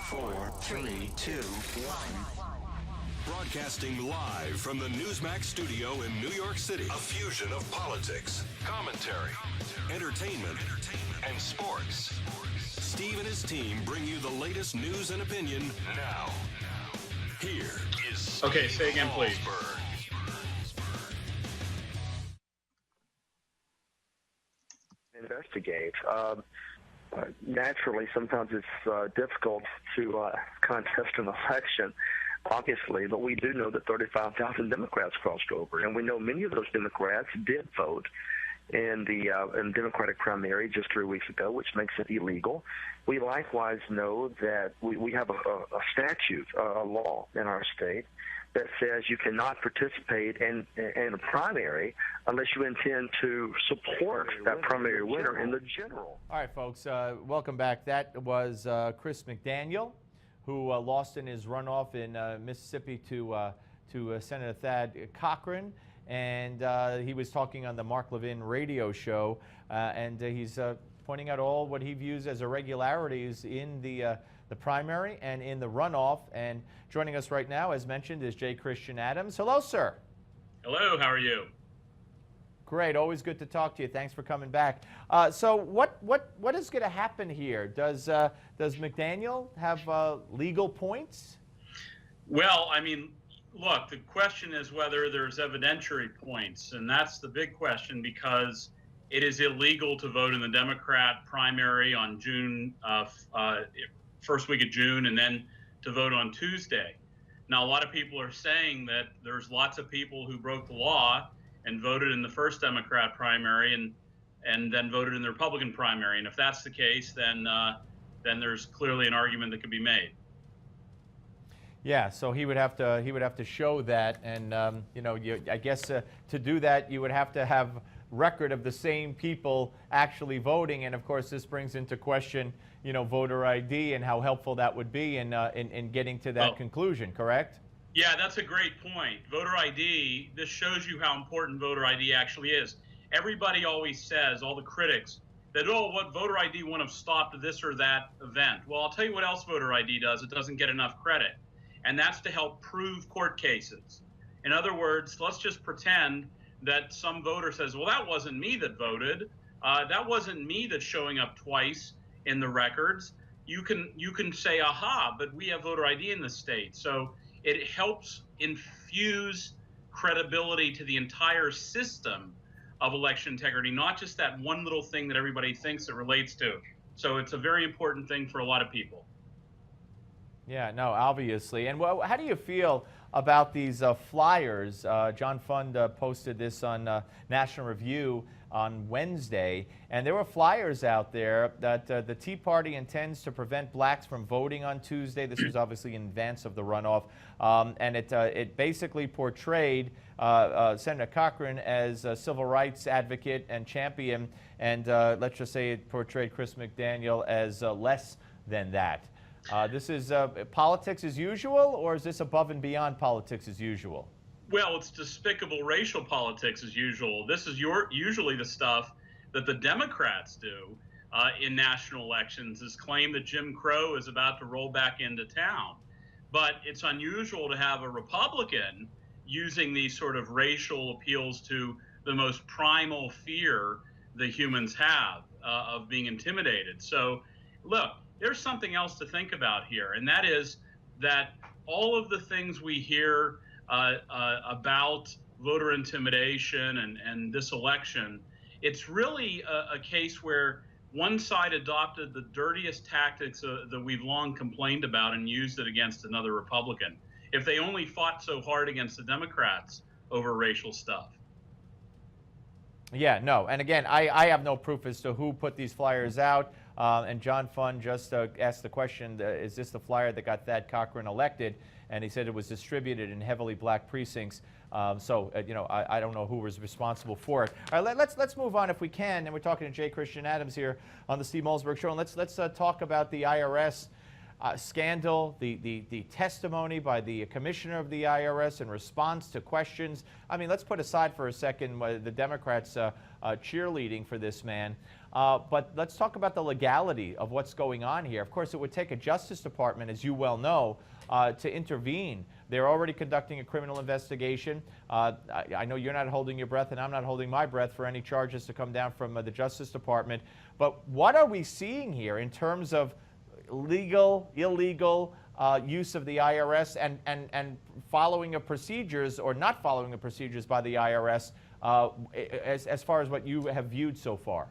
4, 3, 2, 1. Broadcasting live from the Newsmax studio in New York City. A fusion of politics, commentary, entertainment, and sports. Steve and his team bring you the latest news and opinion now. Here is Okay, say again, please. Investigate. Naturally, sometimes it's difficult to contest an election, obviously, but we do know that 35,000 Democrats crossed over, and we know many of those Democrats did vote in the Democratic primary just 3 weeks ago, which makes it illegal. We likewise know that we have a statute, a law in our state that says you cannot participate in a primary unless you intend to support that primary winner in the general. All right, folks, welcome back. That was Chris McDaniel, who lost in his runoff in Mississippi to Senator Thad Cochran. And he was talking on the Mark Levin radio show, and he's pointing out all what he views as irregularities in the primary and in the runoff. And joining us right now, as mentioned, is J. Christian Adams. Hello, sir. Hello, how are you? Great, always good to talk to you. Thanks for coming back. So what is going to happen here? Does McDaniel have legal points? Well, I mean, look, the question is whether there's evidentiary points, and that's the big question, because it is illegal to vote in the Democrat primary on first week of June, and then to vote on Tuesday. Now, a lot of people are saying that there's lots of people who broke the law and voted in the first Democrat primary and then voted in the Republican primary. And if that's the case, then there's clearly an argument that could be made. Yeah, so he would have to show that, and I guess to do that you would have to have record of the same people actually voting, and of course this brings into question voter ID and how helpful that would be in getting to that conclusion. Correct? Yeah, that's a great point. Voter ID, this shows you how important voter ID actually is. Everybody always says, all the critics, that, what voter ID wouldn't have stopped this or that event. Well, I'll tell you what else voter ID does. It doesn't get enough credit, and that's to help prove court cases. In other words, let's just pretend that some voter says, well, that wasn't me that voted. That wasn't me that's showing up twice in the records. You can say, aha, but we have voter ID in the state. So it helps infuse credibility to the entire system of election integrity, not just that one little thing that everybody thinks it relates to. So it's a very important thing for a lot of people. Yeah, no, obviously. And how do you feel about these flyers? John Fund posted this on National Review on Wednesday, and there were flyers out there that the Tea Party intends to prevent blacks from voting on Tuesday. This was obviously in advance of the runoff, and it basically portrayed Senator Cochran as a civil rights advocate and champion, and let's just say it portrayed Chris McDaniel as less than that. This is politics as usual, or is this above and beyond politics as usual? Well, it's despicable racial politics as usual. This is usually the stuff that the Democrats do in national elections, is claim that Jim Crow is about to roll back into town. But it's unusual to have a Republican using these sort of racial appeals to the most primal fear that humans have of being intimidated. So, look, there's something else to think about here, and that is that all of the things we hear about voter intimidation and this election, it's really a case where one side adopted the dirtiest tactics that we've long complained about and used it against another Republican. If they only fought so hard against the Democrats over racial stuff. Yeah, no, and again, I have no proof as to who put these flyers out. And John Fund just asked the question, is this the flyer that got Thad Cochran elected? And he said it was distributed in heavily black precincts. I don't know who was responsible for it. All right, let's move on if we can. And we're talking to J. Christian Adams here on the Steve Malzberg Show. And let's talk about the IRS scandal, the testimony by the commissioner of the IRS in response to questions. I mean, let's put aside for a second the Democrats cheerleading for this man. But let's talk about the legality of what's going on here. Of course, it would take a Justice Department, as you well know, to intervene. They're already conducting a criminal investigation. I know you're not holding your breath, and I'm not holding my breath for any charges to come down from the Justice Department. But what are we seeing here in terms of legal, illegal use of the IRS and following of procedures or not following the procedures by the IRS as far as what you have viewed so far?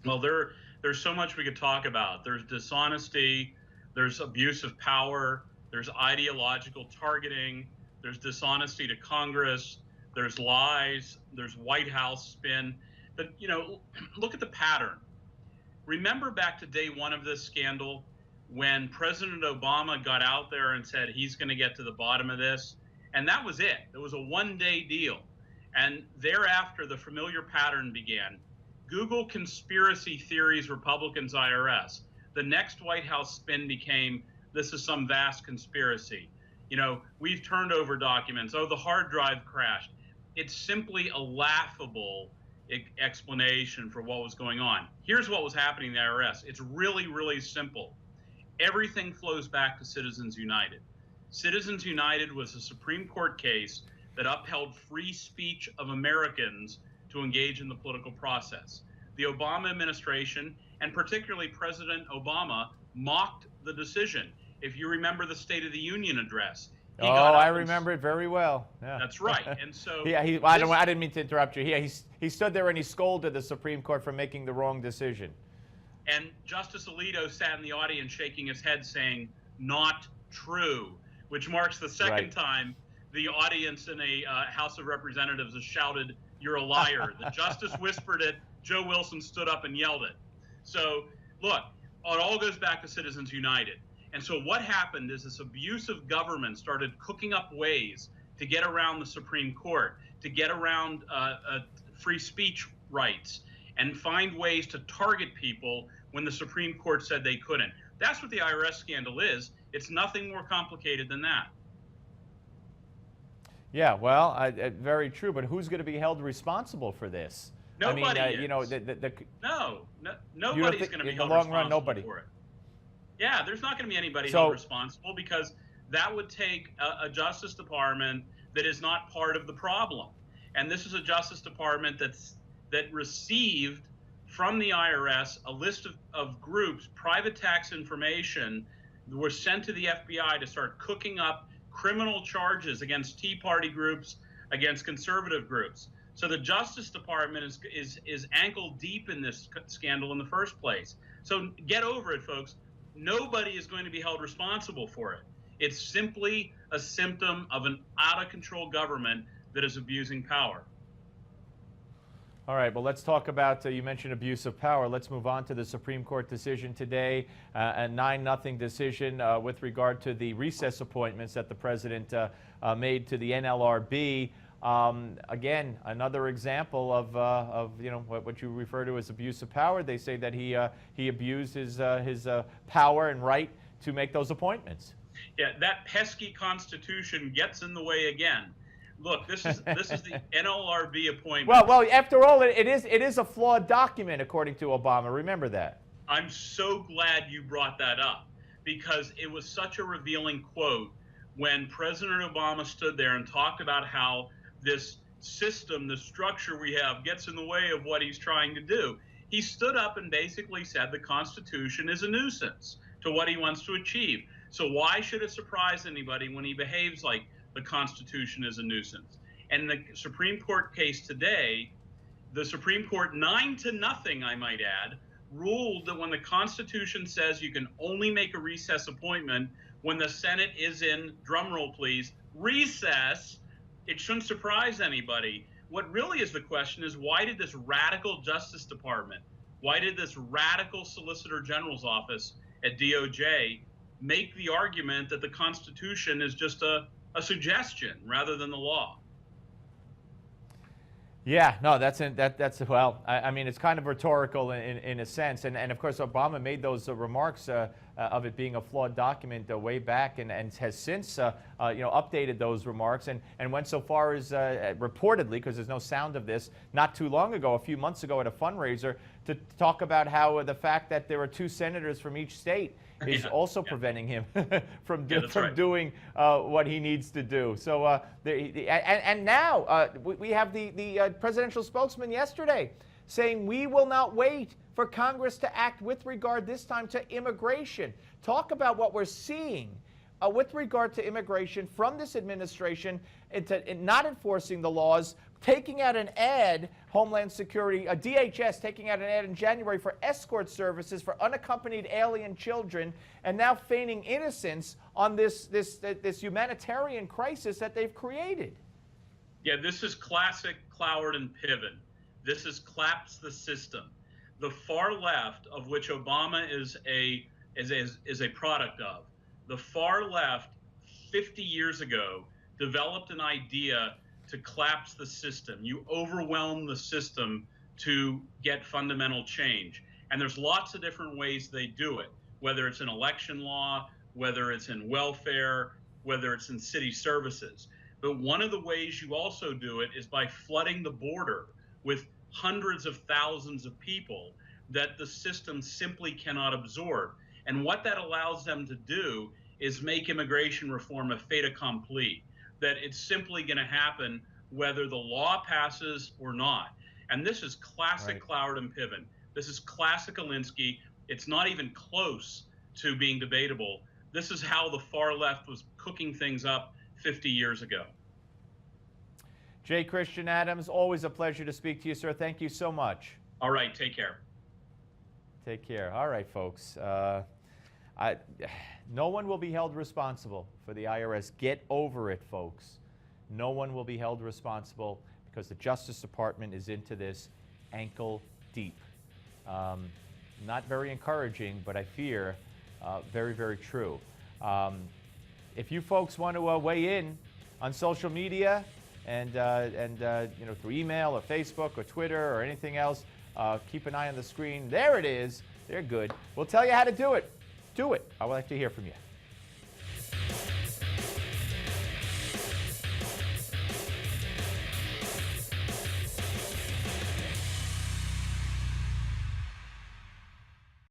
Well, there's so much we could talk about. There's dishonesty, there's abuse of power, there's ideological targeting, there's dishonesty to Congress, there's lies, there's White House spin. But, you know, look at the pattern. Remember back to day one of this scandal when President Obama got out there and said he's going to get to the bottom of this? And that was it. It was a one-day deal. And thereafter, the familiar pattern began. Google conspiracy theories, Republicans, IRS. The next White House spin became, this is some vast conspiracy. You know, we've turned over documents. Oh, the hard drive crashed. It's simply a laughable explanation for what was going on. Here's what was happening in the IRS. It's really, really simple. Everything flows back to Citizens United. Citizens United was a Supreme Court case that upheld free speech of Americans to engage in the political process. The Obama administration, and particularly President Obama, mocked the decision. If you remember the State of the Union address. I remember it very well. Yeah. That's right. And so I didn't mean to interrupt you. He stood there and he scolded the Supreme Court for making the wrong decision. And Justice Alito sat in the audience shaking his head saying, not true, which marks the second time the audience in a House of Representatives has shouted, you're a liar. The justice whispered it. Joe Wilson stood up and yelled it. So look, it all goes back to Citizens United. And so what happened is this abusive government started cooking up ways to get around the Supreme Court, to get around free speech rights, and find ways to target people when the Supreme Court said they couldn't. That's what the IRS scandal is. It's nothing more complicated than that. Yeah, well, very true. But who's going to be held responsible for this? Nobody is. You know, nobody's going to be held responsible for it. Yeah, there's not going to be anybody held responsible because that would take a Justice Department that is not part of the problem. And this is a Justice Department that received from the IRS a list of groups, private tax information, were sent to the FBI to start cooking up criminal charges against Tea Party groups, against conservative groups. So the Justice Department is ankle deep in this scandal in the first place. So get over it, folks. Nobody is going to be held responsible for it. It's simply a symptom of an out-of-control government that is abusing power. All right, well, let's talk about, you mentioned abuse of power. Let's move on to the Supreme Court decision today, a 9-0 decision with regard to the recess appointments that the president made to the NLRB. Again, another example of you know, what you refer to as abuse of power. They say that he abused his power and right to make those appointments. Yeah, that pesky Constitution gets in the way again. Look, this is the NLRB appointment. Well, after all, it is a flawed document, according to Obama. Remember that. I'm so glad you brought that up because it was such a revealing quote when President Obama stood there and talked about how this system, the structure we have, gets in the way of what he's trying to do. He stood up and basically said the Constitution is a nuisance to what he wants to achieve. So why should it surprise anybody when he behaves like the Constitution is a nuisance? And the Supreme Court case today, the Supreme Court, 9-0, I might add, ruled that when the Constitution says you can only make a recess appointment when the Senate is in, drumroll please, recess, it shouldn't surprise anybody. What really is the question is, why did this radical Justice Department, why did this radical Solicitor General's office at DOJ make the argument that the Constitution is just a suggestion rather than the law? Yeah, no, that's well, I mean, it's kind of rhetorical in a sense, and of course Obama made those remarks of it being a flawed document way back, and has since updated those remarks, and went so far as reportedly, because there's no sound of this, not too long ago, a few months ago at a fundraiser, to talk about how the fact that there are 2 senators from each state is also preventing him from doing what he needs to do. So and now we have the presidential spokesman yesterday saying we will not wait for Congress to act with regard this time to immigration. Talk about what we're seeing with regard to immigration from this administration in not enforcing the laws, taking out an ad, Homeland Security, DHS taking out an ad in January for escort services for unaccompanied alien children, and now feigning innocence on this humanitarian crisis that they've created. Yeah, this is classic Cloward and Piven. This is collapse the system. The far left, of which Obama is a product of, the far left 50 years ago developed an idea to collapse the system. You overwhelm the system to get fundamental change. And there's lots of different ways they do it, whether it's in election law, whether it's in welfare, whether it's in city services. But one of the ways you also do it is by flooding the border with hundreds of thousands of people that the system simply cannot absorb. And what that allows them to do is make immigration reform a fait accompli, that it's simply going to happen whether the law passes or not. And this is classic Cloward and Piven. This is classic Alinsky. It's not even close to being debatable. This is how the far left was cooking things up 50 years ago. J. Christian Adams, always a pleasure to speak to you, sir. Thank you so much. All right, take care. Take care. All right, folks. No one will be held responsible for the IRS. Get over it, folks. No one will be held responsible because the Justice Department is into this ankle deep. Not very encouraging, but I fear very, very true. If you folks want to weigh in on social media and through email or Facebook or Twitter or anything else, keep an eye on the screen. There it is. They're good. We'll tell you how to do it. Do it. I would like to hear from you.